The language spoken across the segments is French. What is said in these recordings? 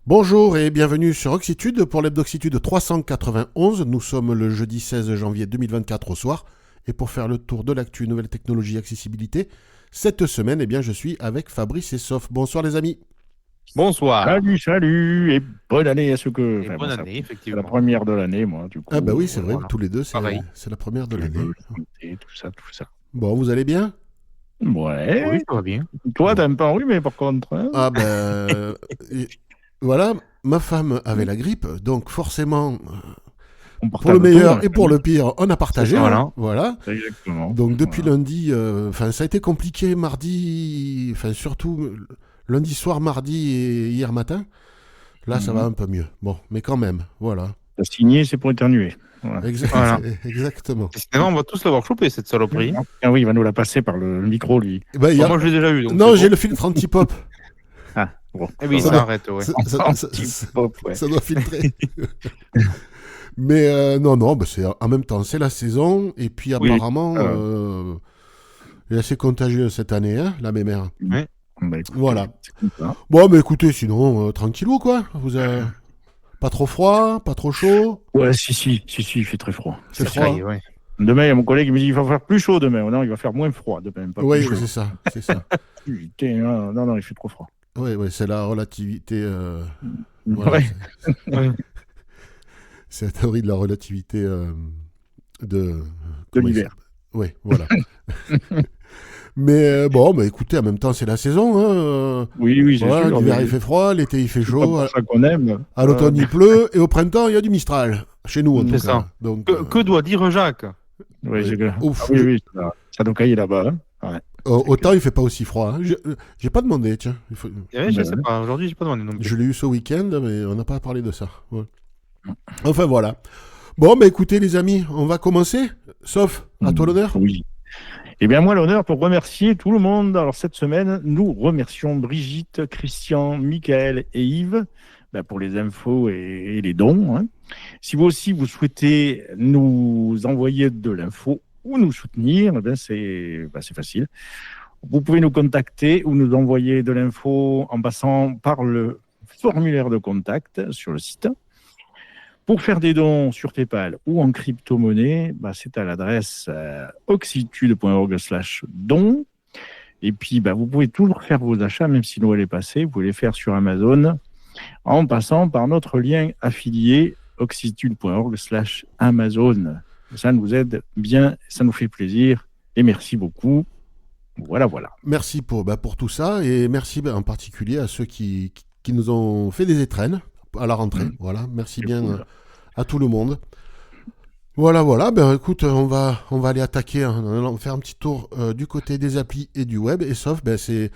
Bonjour et bienvenue sur Oxitude pour l'Hebdoxitude 391. Nous sommes le jeudi 16 janvier 2024 au soir. Et pour faire le tour de l'actu nouvelles technologies accessibilité, cette semaine, je suis avec Fabrice et Sof. Bonsoir les amis. Bonsoir. Salut, et bonne année à ceux que... Et bonne année, C'est effectivement. la première de l'année, moi, du coup. Ah bah oui, c'est vrai, voilà. tous les deux, Pareil. c'est la première de l'année. Et tout ça. Bon, vous allez bien ? Ouais. Oui, ça va bien. Toi, t'as un peu enrhumé, par contre. Hein. Ah ben... voilà, ma femme avait la grippe, donc forcément... On Pour le meilleur et pour le pire, on a partagé. Ça, Voilà. Exactement. Donc depuis lundi, ça a été compliqué mardi, surtout lundi soir, mardi et hier matin. Là, ça va un peu mieux. Bon, mais quand même, voilà. T'as signé, c'est pour éternuer. Voilà. Voilà. Exactement. Décidément, on va tous l'avoir chopé, cette saloperie. Ah oui, il va nous la passer par le micro, lui. Ben, Bon, moi, je l'ai déjà eu. Donc non, c'est j'ai bon. le filtre anti-pop. Ah, bon. Eh oui, Ça ça doit- arrête, ouais. Ça doit filtrer. Mais non, en même temps, c'est la saison. Et puis Oui. apparemment, il est assez contagieux cette année, hein, la mémère. Ouais. Bah, écoute, Voilà. c'est comme ça. Bon, mais écoutez, sinon, tranquillou, quoi. Vous avez pas trop froid, pas trop chaud. Ouais, si, il fait très froid. C'est Ça froid. y est, ouais. Demain, il y a mon collègue qui me dit qu'il va faire plus chaud demain. Non, il va faire moins froid demain. Pas Oui, plus chaud. c'est ça. Putain, non, il fait trop froid. Oui, c'est la relativité. Ouais. C'est la théorie de la relativité de De comment l'hiver. Oui, voilà. Mais bon, écoutez, en même temps, c'est la saison. Hein. Oui, c'est Voilà, sûr. l'hiver, mais il fait froid, l'été, il fait c'est pas chaud. pour ça qu'on aime. À l'automne, il pleut. Et au printemps, il y a du Mistral. Chez nous, en tout cas. C'est ça. Donc, Que doit dire Jacques? Ouais, c'est que... Ouf, oui, ça doit cailler là-bas. Hein. Ouais. autant, il fait pas aussi froid. Hein. J'ai pas demandé, tiens. Je sais pas. Aujourd'hui, j'ai pas demandé non plus. Je l'ai eu ce week-end, mais on n'a pas parlé de ça. Ouais. Enfin, voilà. Bon, écoutez, les amis, on va commencer. Sauf, à toi l'honneur. Oui. Eh bien, moi, l'honneur pour remercier tout le monde. Alors, cette semaine, nous remercions Brigitte, Christian, Michael et Yves pour les infos et les dons. Hein. Si vous aussi, vous souhaitez nous envoyer de l'info ou nous soutenir, c'est facile. Vous pouvez nous contacter ou nous envoyer de l'info en passant par le formulaire de contact sur le site. Pour faire des dons sur PayPal ou en crypto-monnaie, c'est à l'adresse oxitude.org/don. Et puis, vous pouvez toujours faire vos achats, même si Noël est passé. Vous pouvez les faire sur Amazon en passant par notre lien affilié oxitude.org/Amazon. Ça nous aide bien, ça nous fait plaisir. Et merci beaucoup. Voilà. Merci pour tout ça. Et merci en particulier à ceux qui nous ont fait des étrennes à la rentrée. Voilà, merci bien à tout le monde. Voilà. Écoute, on va aller attaquer, on va faire un petit tour du côté des applis et du web. Et sauf, c'est...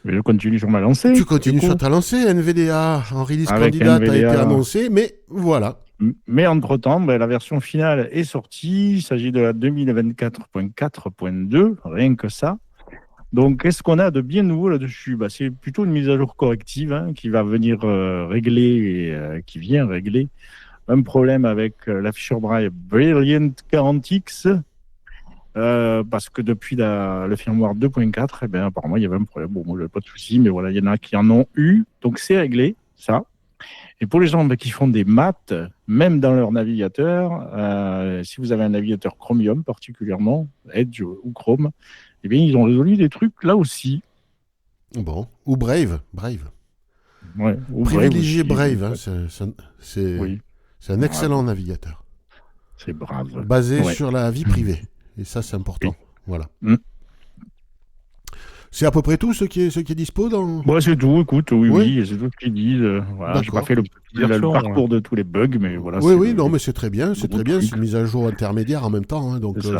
Mais je continue sur ma lancée. Tu continues sur ta lancée. NVDA en release Avec candidate a été NVDA. annoncé, mais voilà. Mais entre-temps, la version finale est sortie. Il s'agit de la 2024.4.2, rien que ça. Donc, qu'est-ce qu'on a de bien nouveau là-dessus ? C'est plutôt une mise à jour corrective qui va venir régler, qui vient régler un problème avec l'afficheur braille Brilliant 40X, parce que depuis le firmware 2.4, apparemment, il y avait un problème. Bon, moi, je n'avais pas de souci, mais voilà, il y en a qui en ont eu. Donc, c'est réglé, ça. Et pour les gens qui font des maths, même dans leur navigateur, si vous avez un navigateur Chromium particulièrement, Edge ou Chrome, ils ont résolu des trucs là aussi. Bon. Ou Brave. Ouais, Privilégiez Brave Brave. aussi. C'est un excellent navigateur. C'est brave. Basé sur la vie privée. Et ça, c'est important. Oui. Voilà. C'est à peu près tout ce qui est dispo dans... C'est tout, écoute, oui, c'est tout ce qu'ils disent. Voilà, j'ai pas fait le parcours de tous les bugs, mais voilà. Oui, mais c'est très bien, c'est une truc. mise à jour intermédiaire en même temps, hein, donc C'est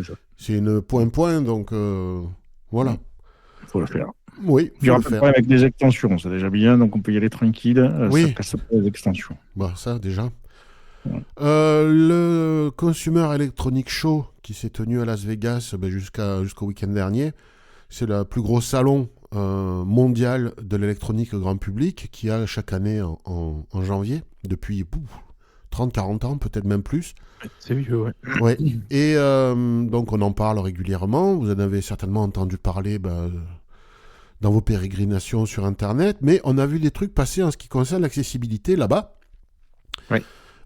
ça. c'est une point, donc voilà. Il faut le faire. Oui, Il y aura pas de problème avec des extensions, c'est déjà bien, donc on peut y aller tranquille. Oui. Ça casse pas les extensions. Ça déjà. Ouais. Le Consumer Electronic Show qui s'est tenu à Las Vegas jusqu'au week-end dernier, c'est le plus gros salon mondial de l'électronique grand public qui a chaque année en janvier, depuis 30-40 ans, peut-être même plus. C'est vieux, ouais. Ouais. Et donc on en parle régulièrement. Vous en avez certainement entendu parler dans vos pérégrinations sur Internet, mais on a vu des trucs passer en ce qui concerne l'accessibilité là-bas. Oui.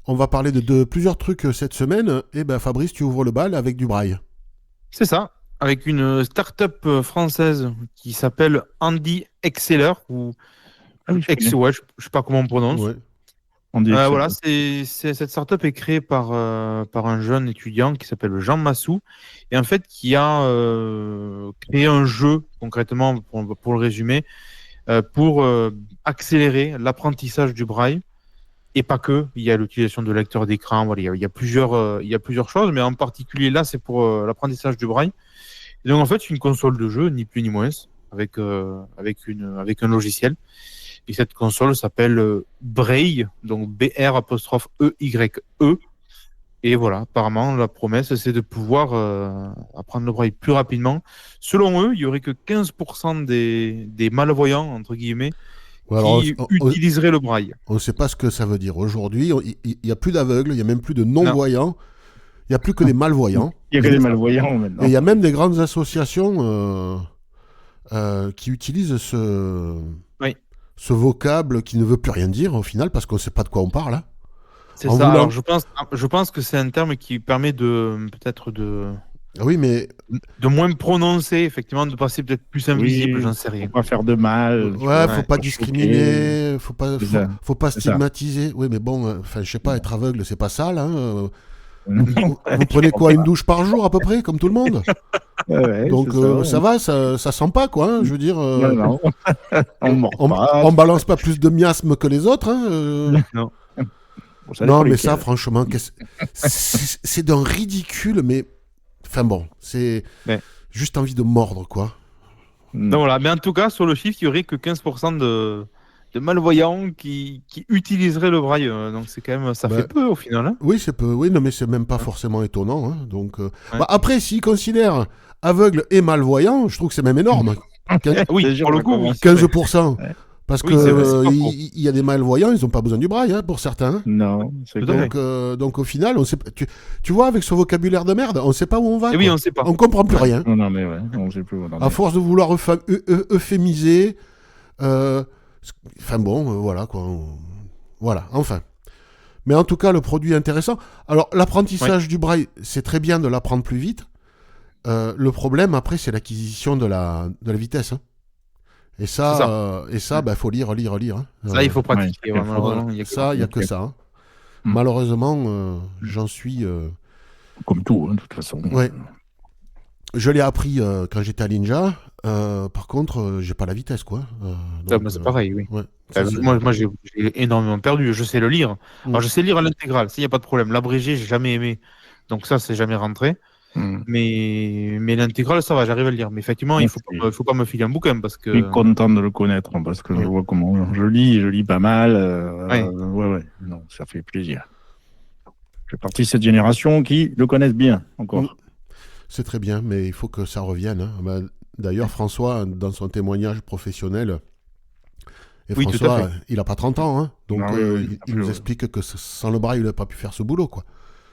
On va parler de plusieurs trucs cette semaine. Et ben Fabrice, tu ouvres le bal avec du braille. C'est ça, avec une start-up française qui s'appelle Andy Exceller, ou je ouais, je sais pas comment on prononce. Ouais. Voilà, cette start-up est créée par un jeune étudiant qui s'appelle Jean Massou, et en fait qui a créé un jeu, concrètement, pour le résumer, pour accélérer l'apprentissage du braille. Et pas que, il y a l'utilisation de lecteurs d'écran, voilà, il y a plusieurs choses, mais en particulier là, c'est pour l'apprentissage du braille. Et donc en fait, c'est une console de jeu, ni plus ni moins, avec un logiciel. Et cette console s'appelle Braille, donc B-R'-E-Y-E. Et voilà, apparemment, la promesse, c'est de pouvoir apprendre le braille plus rapidement. Selon eux, il n'y aurait que 15% des malvoyants, entre guillemets, qui utiliseraient le braille. On ne sait pas ce que ça veut dire. Aujourd'hui, il n'y a plus d'aveugles, il n'y a même plus de non-voyants, il n'y a plus que des malvoyants. Il n'y a que des malvoyants maintenant. Et il y a même des grandes associations qui utilisent ce vocable qui ne veut plus rien dire au final, parce qu'on ne sait pas de quoi on parle. Hein. C'est ça. Alors, je pense que c'est un terme qui permet peut-être de moins prononcer, effectivement, de passer peut-être plus invisible, j'en sais rien. Faut pas faire de mal. Faut pas discriminer, faut pas stigmatiser. Oui, mais bon, je sais pas, être aveugle, c'est pas sale. Hein. Vous prenez quoi, une douche par jour à peu près, comme tout le monde? Donc ça va, ça sent pas quoi. Hein, je veux dire, non. on balance pas plus de miasmes que les autres. Hein, Non. Non, mais ça, franchement, c'est d'un ridicule, mais enfin bon, c'est juste envie de mordre quoi. Donc voilà, mais en tout cas, sur le chiffre, il y aurait que 15% de malvoyants qui utiliseraient le braille. Donc c'est quand même, ça fait peu au final. Hein. Oui, c'est peu. Oui, non, mais c'est même pas forcément étonnant. Hein. Donc, après, s'ils considèrent aveugle et malvoyant, je trouve que c'est même énorme. Oui, pour le coup, oui. 15%. Parce qu'il y a des malvoyants, ils n'ont pas besoin du braille, hein, pour certains. Non, c'est clair. Donc au final, on sait, tu vois, avec ce vocabulaire de merde, on ne sait pas où on va. Oui, on ne sait pas. On ne comprend plus rien. Non, mais on sait plus. À force de vouloir euphémiser, enfin bon, voilà quoi. Voilà, enfin. Mais en tout cas, le produit est intéressant. Alors, l'apprentissage du braille, c'est très bien de l'apprendre plus vite. Le problème, après, c'est l'acquisition de la vitesse. Hein. Et ça, faut lire. Hein. Ça, il faut pratiquer. Il n'y a que ça. Hein. Malheureusement, j'en suis... Comme tout, hein, de toute façon. Ouais. Je l'ai appris quand j'étais à Ninja. Par contre, j'ai pas la vitesse, quoi. C'est pareil, oui. Ouais. Moi, j'ai énormément perdu. Je sais le lire. Alors, je sais lire à l'intégrale. Ça, il n'y a pas de problème. L'abrégé, j'ai jamais aimé. Donc ça, c'est jamais rentré. Mais l'intégrale, ça va, j'arrive à le lire. Mais effectivement, il faut pas me filer un bouquin parce que... Je suis content de le connaître parce que je vois comment je lis pas mal. Non, ça fait plaisir. Je fais partie de cette génération qui le connaissent bien encore. C'est très bien, mais il faut que ça revienne. Hein. D'ailleurs, François, dans son témoignage professionnel, François, il n'a pas 30 ans, hein, donc il nous explique que sans le braille, il n'a pas pu faire ce boulot, quoi.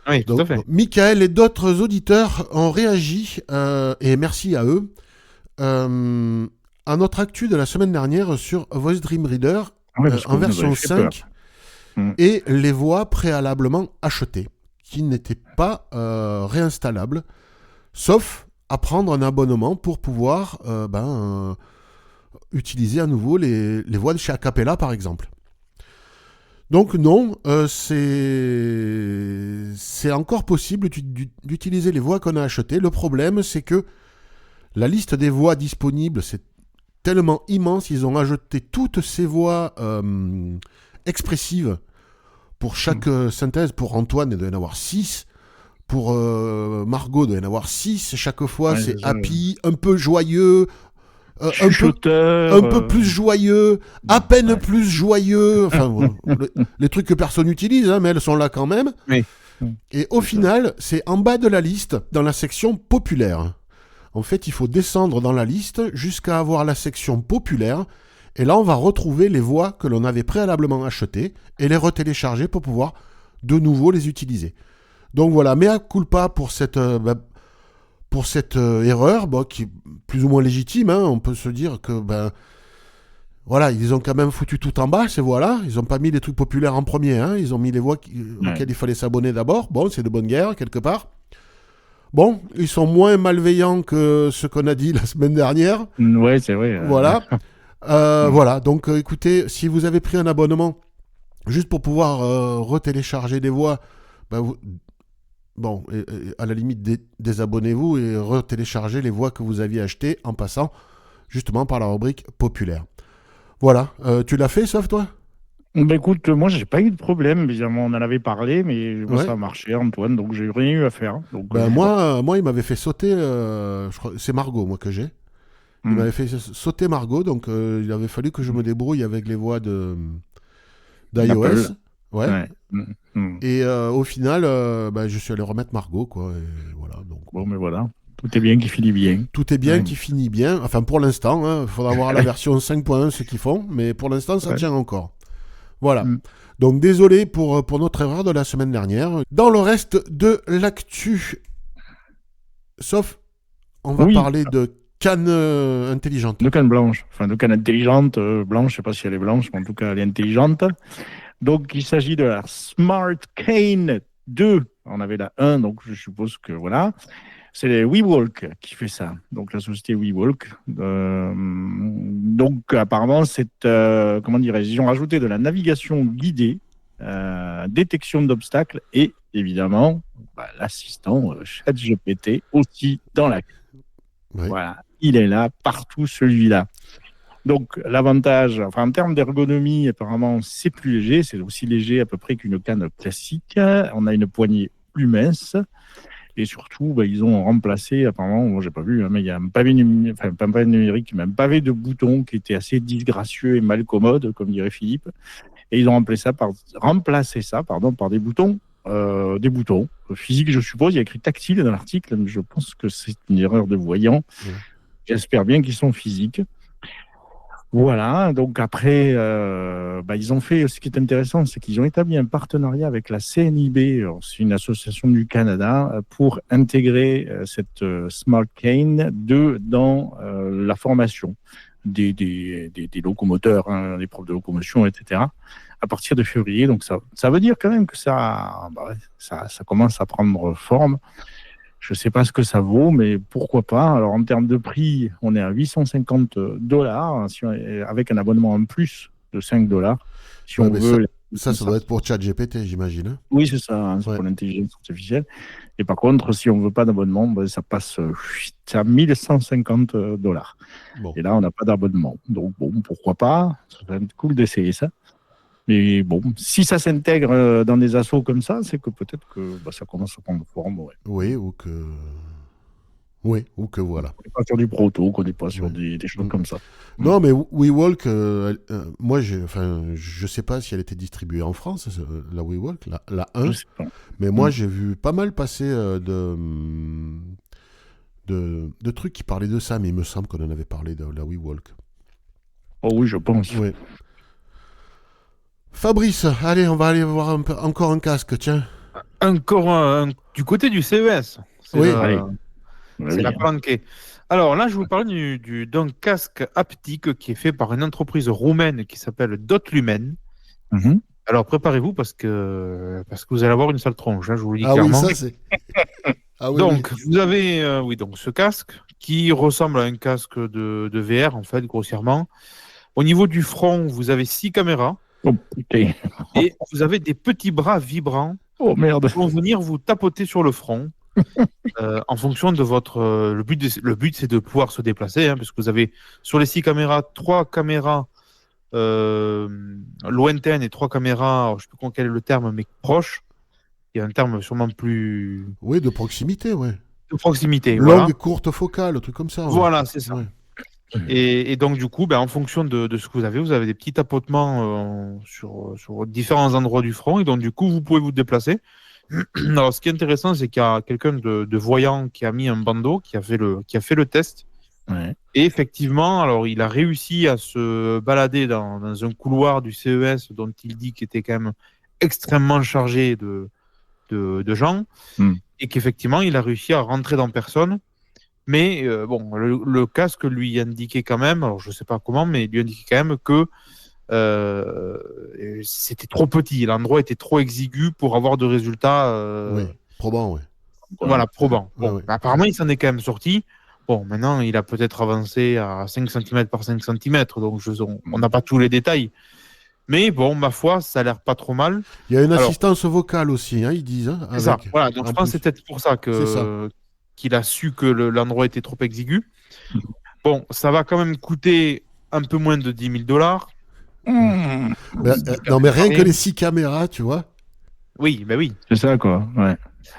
Oui, tout à fait. Michael et d'autres auditeurs ont réagi, et merci à eux, à notre actu de la semaine dernière sur Voice Dream Reader en version 5 et les voix préalablement achetées, qui n'étaient pas réinstallables, sauf à prendre un abonnement pour pouvoir utiliser à nouveau les voix de chez Acapella, par exemple. Donc non, c'est encore possible d'utiliser les voix qu'on a achetées. Le problème, c'est que la liste des voix disponibles, c'est tellement immense, ils ont ajouté toutes ces voix expressives pour chaque synthèse. Pour Antoine, il doit y en avoir 6. Pour Margot, il doit y en avoir 6. Chaque fois, c'est happy, un peu joyeux... un peu plus joyeux, à peine plus joyeux, enfin les trucs que personne n'utilise, hein, mais elles sont là quand même. Oui. Et au final, c'est en bas de la liste, dans la section populaire. En fait, il faut descendre dans la liste jusqu'à avoir la section populaire, et là on va retrouver les voix que l'on avait préalablement achetées et les retélécharger pour pouvoir de nouveau les utiliser. Donc voilà, mea culpa pour pour cette erreur, qui est plus ou moins légitime. Hein. On peut se dire que voilà, ils ont quand même foutu tout en bas, ces voix-là. Ils n'ont pas mis les trucs populaires en premier. Hein. Ils ont mis les voix auxquelles il fallait s'abonner d'abord. Bon, c'est de bonne guerre, quelque part. Bon, ils sont moins malveillants que ce qu'on a dit la semaine dernière. Ouais, c'est vrai. Voilà. Voilà. Donc, écoutez, si vous avez pris un abonnement juste pour pouvoir retélécharger des voix, à la limite, désabonnez-vous et retéléchargez les voix que vous aviez achetées en passant justement par la rubrique populaire. Voilà. Tu l'as fait, sauf toi ? Écoute, moi, j'ai pas eu de problème. Évidemment, on en avait parlé, mais ça a marché, Antoine, donc j'ai rien eu à faire. Donc, moi, il m'avait fait sauter. Je crois, c'est Margot, moi, que j'ai. Il m'avait fait sauter Margot, donc il avait fallu que je me débrouille avec les voix d'iOS. Ouais. Et au final, je suis allé remettre Margot, quoi. Et voilà. Donc. Bon, mais voilà. Tout est bien qui finit bien. Tout est bien qui finit bien. Enfin, pour l'instant, il faudra voir la version 5.1 ce qu'ils font, mais pour l'instant, ça tient encore. Voilà. Donc, désolé pour notre erreur de la semaine dernière. Dans le reste de l'actu, sauf, on va parler de canne intelligente. De canne blanche. Enfin, de canne intelligente. Blanche, je ne sais pas si elle est blanche, mais en tout cas, elle est intelligente. Donc, il s'agit de la Smart Cane 2. On avait la 1, donc je suppose que voilà. C'est les WeWalk qui fait ça. Donc, la société WeWalk. Donc, apparemment, ils ont rajouté de la navigation guidée, détection d'obstacles et, évidemment, l'assistant ChatGPT aussi dans la... Oui. Voilà, il est là, partout, celui-là. Donc, l'avantage, en termes d'ergonomie, apparemment, c'est plus léger. C'est aussi léger à peu près qu'une canne classique. On a une poignée plus mince. Et surtout, ils ont remplacé, apparemment, moi j'ai pas vu, mais il y a un pavé numérique, mais un pavé de boutons qui était assez disgracieux et mal commode, comme dirait Philippe. Et ils ont remplacé ça par des boutons physiques, je suppose. Il y a écrit tactile dans l'article, mais je pense que c'est une erreur de voyant. J'espère bien qu'ils sont physiques. Voilà, donc après, ils ont fait, ce qui est intéressant, c'est qu'ils ont établi un partenariat avec la CNIB, c'est une association du Canada, pour intégrer cette Smart Cane 2 dans la formation des locomoteurs, des profs de locomotion, etc., à partir de février. Donc ça veut dire quand même que ça commence à prendre forme. Je ne sais pas ce que ça vaut, mais pourquoi pas. Alors, en termes de prix, on est à $850 avec un abonnement en plus de $5. Si on veut. Ça doit être pour ChatGPT, j'imagine. Oui, c'est ça, c'est pour l'intelligence artificielle. Et par contre, si on ne veut pas d'abonnement, ça passe à $1,150. Bon. Et là, on n'a pas d'abonnement. Donc, pourquoi pas. Ça va être cool d'essayer ça. Mais bon, si ça s'intègre dans des assos comme ça, c'est que peut-être que ça commence à prendre forme. Ouais. Oui, ou que voilà. On n'est pas sur du proto, qu'on n'est pas sur des choses comme ça. Non, mais WeWalk, moi, je sais pas si elle était distribuée en France, la WeWalk, la 1. Mais moi, j'ai vu pas mal passer de trucs qui parlaient de ça, mais il me semble qu'on en avait parlé de la WeWalk. Oh oui, je pense. Oui. Fabrice, allez, on va aller voir encore un casque, tiens. Encore du côté du CES. C'est la planquée. Alors là, je vais vous parler d'un casque haptique qui est fait par une entreprise roumaine qui s'appelle Dotlumen. Mm-hmm. Alors préparez-vous parce que vous allez avoir une sale tronche, je vous le dis clairement. Oui, ça c'est... donc, vous avez donc ce casque qui ressemble à un casque de VR, en fait, grossièrement. Au niveau du front, vous avez 6 caméras. Oh putain. Et vous avez des petits bras vibrants qui vont venir vous tapoter sur le front en fonction de votre... le but, c'est de pouvoir se déplacer, parce que vous avez sur les 6 caméras, 3 caméras lointaines et 3 caméras, je ne sais plus quel est le terme, mais proches. Il y a un terme sûrement plus... Oui, de proximité, ouais. De proximité, longue, courte, focale, un truc comme ça. Voilà, c'est ça. Ouais. Et donc, du coup, en fonction de ce que vous avez des petits tapotements sur différents endroits du front. Et donc, du coup, vous pouvez vous déplacer. Alors, ce qui est intéressant, c'est qu'il y a quelqu'un de voyant qui a mis un bandeau, qui a fait le test. Ouais. Et effectivement, alors, il a réussi à se balader dans un couloir du CES dont il dit qu'il était quand même extrêmement chargé de gens. Et qu'effectivement, il a réussi à rentrer dans personne Mais bon, le casque lui indiquait quand même, alors je sais pas comment, mais il lui indiquait quand même que c'était trop petit, l'endroit était trop exigu pour avoir de résultats Oui, probant, oui. voilà, probants. Ouais, Bon, ouais. apparemment, il s'en est quand même sorti. Bon, maintenant, il a peut-être avancé à 5 cm par 5 cm, donc on n'a pas tous les détails. Mais bon, ma foi, ça a l'air pas trop mal. Il y a une Alors, assistance vocale aussi, hein, ils disent, hein, c'est ça. avec. Voilà, donc En je pense que plus. c'est peut-être pour ça C'est ça. qu'il a su que l'endroit était trop exigu. Bon, ça va quand même coûter un peu moins de 10 000 $. Non, mais rien que les 6 caméras, tu vois. Oui, ben oui. C'est ça, quoi. Ouais.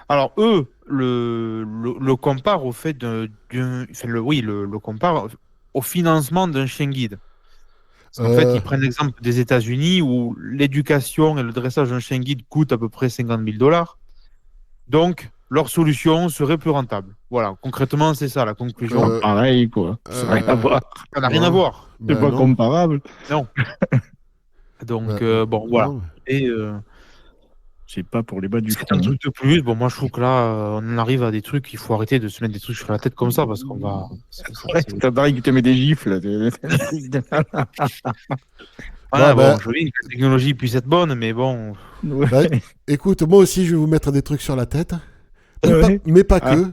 Alors, eux, le comparent au fait le comparent au financement d'un chien guide. Parce qu'en fait, ils prennent l'exemple des États-Unis où l'éducation et le dressage d'un chien guide coûtent à peu près 50 000 $. Donc, leur solution serait plus rentable. Voilà, concrètement, c'est ça la conclusion. Pareil, quoi. Ça n'a rien à voir. Ça n'a rien à voir. C'est pas non. comparable. Non. Donc, bon, non, voilà. mais- Et C'est pas pour les bas du c'est front. un truc de plus. Bon, moi, je trouve que là, on arrive à des trucs, il faut arrêter de se mettre des trucs sur la tête comme ça parce qu'on va. Ouais, t'as pareil qui te met des gifles. Ah, Ouais, bon, joli que la technologie puisse être bonne, mais bon. Ouais. Bah, écoute, moi aussi, je vais vous mettre des trucs sur la tête. Ouais. Mais pas Ah. que.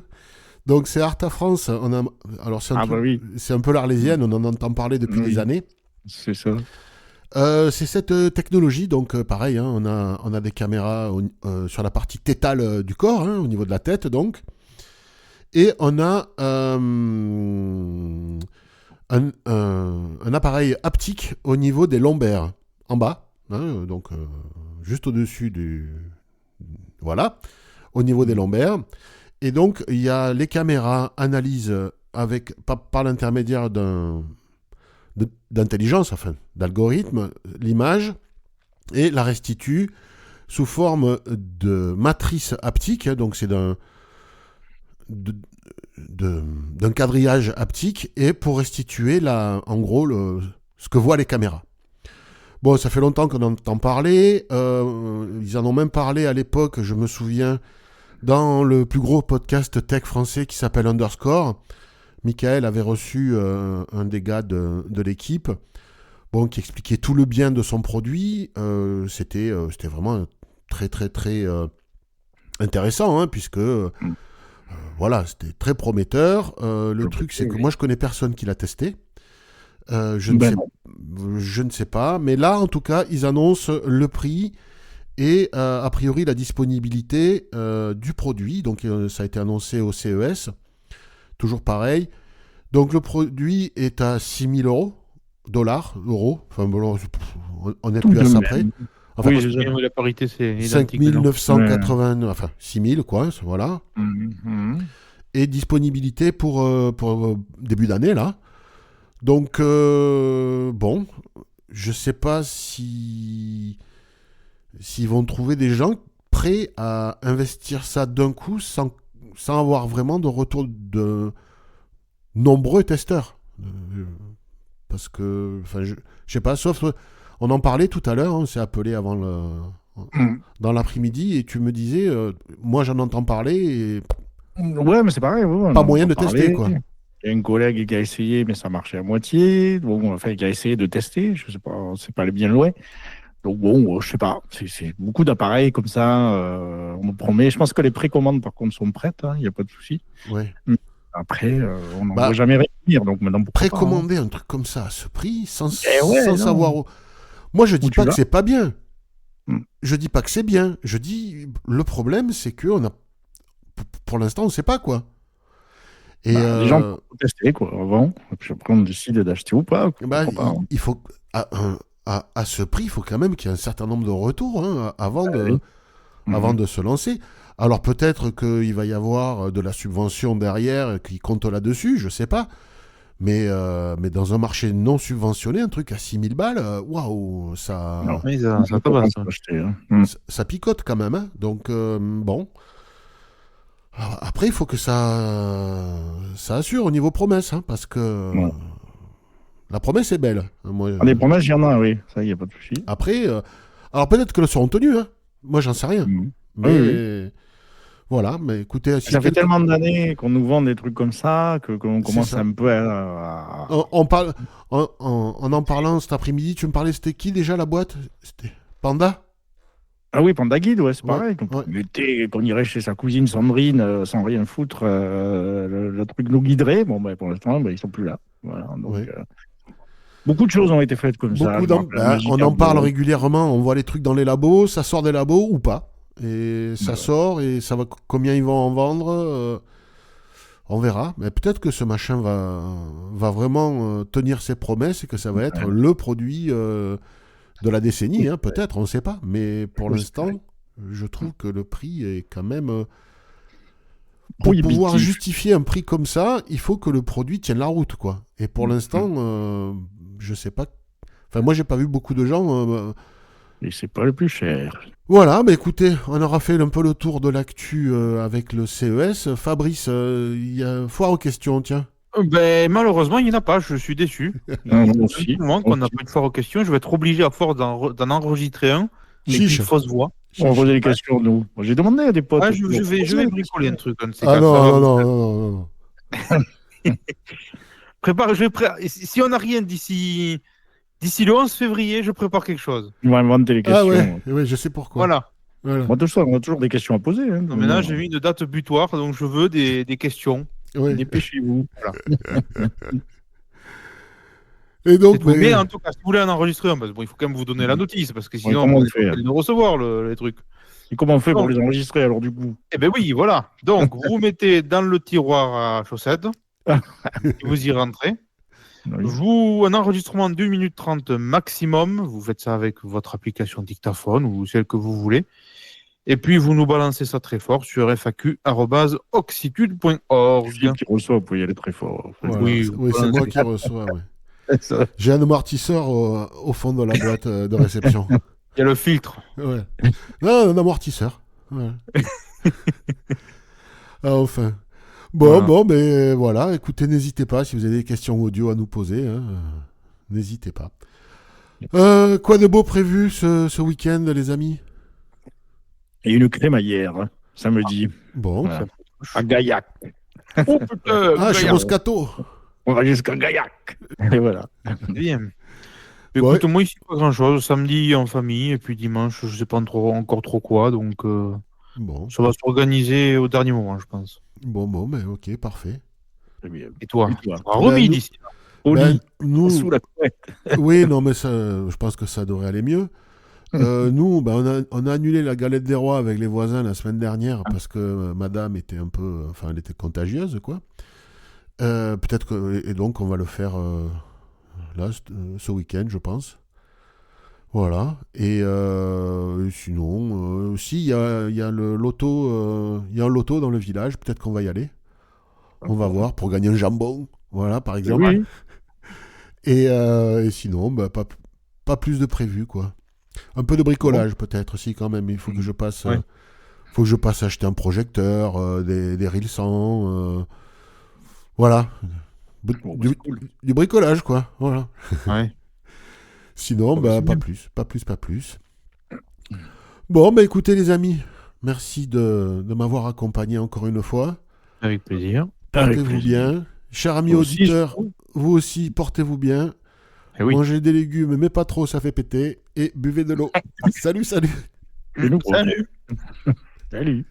Donc, c'est Arta France. Alors, c'est un, Ah, bah oui, c'est un peu l'Arlésienne, on en entend parler depuis Oui. des années. c'est ça. C'est cette technologie, donc pareil, hein, on a des caméras sur la partie tétale du corps, hein, au niveau de la tête, donc. Et on a un appareil haptique au niveau des lombaires, en bas, hein, donc juste au-dessus Voilà, au niveau des lombaires. Et donc, il y a les caméras analysent par l'intermédiaire d'intelligence, enfin d'algorithme, l'image et la restitue sous forme de matrice haptique, donc c'est d'un quadrillage haptique, et pour restituer en gros ce que voient les caméras. Bon, ça fait longtemps qu'on entend parler, ils en ont même parlé à l'époque, je me souviens, dans le plus gros podcast tech français qui s'appelle Underscore. Michael avait reçu un des gars de l'équipe, bon, qui expliquait tout le bien de son produit. C'était vraiment très très très intéressant, hein, puisque voilà, c'était très prometteur. Le truc, c'est que moi, je connais personne qui l'a testé. Je ne sais pas, mais là, en tout cas, ils annoncent le prix et a priori la disponibilité du produit. Donc, ça a été annoncé au CES. Toujours pareil. Donc, le produit est à 6 000 euros. Enfin, bon, on n'est plus à ça près. Enfin, Oui, c'est ça. La parité, c'est 5 identique. 980, enfin 6 000, quoi, voilà. Mhm. Et disponibilité pour début d'année, là. Donc, bon, je sais pas s'ils vont trouver des gens prêts à investir ça d'un coup sans avoir vraiment de retour de nombreux testeurs. Parce que, enfin, je sais pas, sauf, on en parlait tout à l'heure, on s'est appelé avant dans l'après-midi, et tu me disais, moi j'en entends parler, et Ouais, mais c'est pareil. Ouais, pas on moyen en de parlait. tester, quoi. Il y a une collègue qui a essayé, mais ça marchait à moitié. Bon, enfin, qui a essayé de tester. Je sais pas, c'est pas allé bien loin. Donc bon, je sais pas. C'est beaucoup d'appareils comme ça. On nous promet. Je pense que les précommandes, par contre, sont prêtes. Il n'y a pas de souci. Ouais. Après, on n'en Bah, voit jamais réunir. Donc maintenant, pourquoi pas, hein. Précommander un truc comme ça à ce prix, sans ouais, non. savoir où... Moi, je dis Où tu pas que vas. c'est pas bien. Mm. Je dis pas que c'est bien. Je dis, le problème, c'est que pour l'instant, on sait pas, quoi. Et Les gens peuvent tester, quoi, avant. Et puis après, on décide d'acheter ou pas. bah, Pourquoi pas, hein. il faut... À ce prix, il faut quand même qu'il y ait un certain nombre de retours, hein, avant oui. de se lancer. Alors peut-être qu'il va y avoir de la subvention derrière qui compte là-dessus, je sais pas. Mais dans un marché non subventionné, un truc à 6 000 balles, waouh, ça, Non. Oui, ça tabasse. Acheter, hein. ça picote quand même, hein. Donc, bon. Alors, après, il faut que ça assure au niveau promesse, hein, parce que Ouais. la promesse est belle. Moi, Des promesses, il y en a, oui. Ça, il n'y a pas de souci. après, alors peut-être qu'elles seront tenues, hein. Moi, j'en sais rien. Mhm. Mais, Oui, Voilà, mais écoutez, si Ça fait quelqu'un- tellement d'années qu'on nous vend des trucs comme ça qu'on C'est commence ça. un peu à... on parle, en parlant cet après-midi, tu me parlais, c'était qui déjà la boîte? C'était Panda? Ah oui, Panda Guide, ouais, c'est Ouais, pareil. ouais. Qu'on irait chez sa cousine Sandrine sans rien foutre, le truc nous guiderait. Bon, pour l'instant, ils sont plus là. Voilà, donc, Ouais. beaucoup de choses ont été faites comme ça. Beaucoup Je me rappelle la magie on en parle Carbo. régulièrement, on voit les trucs dans les labos, ça sort des labos ou pas. Et ça Ouais. sort et ça va combien ils vont en vendre, on verra. Mais peut-être que ce machin va vraiment tenir ses promesses et que ça va être le produit de la décennie, hein, peut-être, on ne sait pas. Mais pour l'instant, je trouve que le prix est quand même... pour Prohibitif. pouvoir justifier un prix comme ça, il faut que le produit tienne la route, quoi. Et pour l'instant, je sais pas... Enfin, moi, j'ai pas vu beaucoup de gens... Et c'est pas le plus cher. Voilà, bah écoutez, on aura fait un peu le tour de l'actu avec le CES. Fabrice, il y a foire aux questions, tiens. Ben, malheureusement, il n'y en a pas, je suis déçu. Moi Un aussi. moment qu'on n'a pas eu de foire aux questions, je vais être obligé à force d'en enregistrer un, avec Chiche. une fausse voix. On posait des questions, nous. Moi, j'ai demandé à des potes. Ouais, je vais bricoler un truc. Un de ces Ah quatre. Ça va non, vous non, faire- non, non, non. Prépare, si on n'a rien d'ici le 11 février, je prépare quelque chose. Ils vont inventer les Ah questions. ouais, je sais pourquoi. Voilà. Voilà. Moi, tout ça, on a toujours des questions à poser. Hein. Donc maintenant, j'ai mis une date butoir, donc je veux des questions. Ouais. Dépêchez-vous. Et donc, C'est tout. Mais en tout cas, si vous voulez en enregistrer un, parce que bon, il faut quand même vous donner la notice, parce que sinon, comment vous on fait, allez le recevoir, les trucs. Et comment on fait pour Non. les enregistrer, alors, du coup? Eh ben oui, voilà. Donc, vous mettez dans le tiroir à chaussettes, et vous y rentrez. Oui. Un enregistrement d'1 minute 30 maximum. Vous faites ça avec votre application dictaphone ou celle que vous voulez. Et puis, vous nous balancez ça très fort sur faq@oxitude.org. Celui qui reçoit, vous pouvez y aller très fort. voilà. Oui, C'est moi qui reçois. Ouais. J'ai un amortisseur au fond de la boîte de réception. Il y a le filtre. Ouais. Non, un amortisseur. Ouais. Ah, enfin. Bon, mais voilà. Écoutez, n'hésitez pas si vous avez des questions audio à nous poser. Hein, n'hésitez pas. Quoi de beau prévu ce week-end, les amis? Et une crémaillère, hein, samedi, Bon. voilà. À Gaillac. Oh putain, Ah, chez Moscato. On va jusqu'à Gaillac. Et voilà. bien. Écoute, moi ici pas grand chose. Samedi en famille et puis dimanche, je sais pas encore trop quoi. Donc Bon. ça va s'organiser au dernier moment, je pense. Bon, mais ok, parfait. Très bien. Et toi, Et toi? tu seras remis nous- d'ici. Au Ben, lit, nous, sous la couette. oui, non, mais ça, je pense que ça devrait aller mieux. Nous, ben, on a annulé la galette des rois avec les voisins la semaine dernière parce que madame était elle était contagieuse, quoi. Peut-être que, et donc on va le faire là, ce week-end, je pense. Voilà. Et sinon, si il y a le loto, il y a un loto dans le village, peut-être qu'on va y aller. On va voir pour gagner un jambon, voilà, par exemple. Oui. Et sinon, bah, pas plus de prévu, quoi. Un peu de bricolage, peut-être, si, quand même. Il faut que je passe, Ouais. faut que je passe acheter un projecteur, des reels 100, voilà. Bon, c'est cool. Du bricolage, quoi. Voilà. Ouais. Sinon, bah, c'est pas bien. plus. Bon, bah écoutez, les amis, merci de m'avoir accompagné encore une fois. Avec plaisir. Avec Portez-vous plaisir. bien. Chers amis Toi aussi, auditeurs, surtout. vous aussi, portez-vous bien. Eh oui. Mangez des légumes, mais pas trop, ça fait péter. Et buvez de l'eau. Salut. Et nous, Salut. Salut.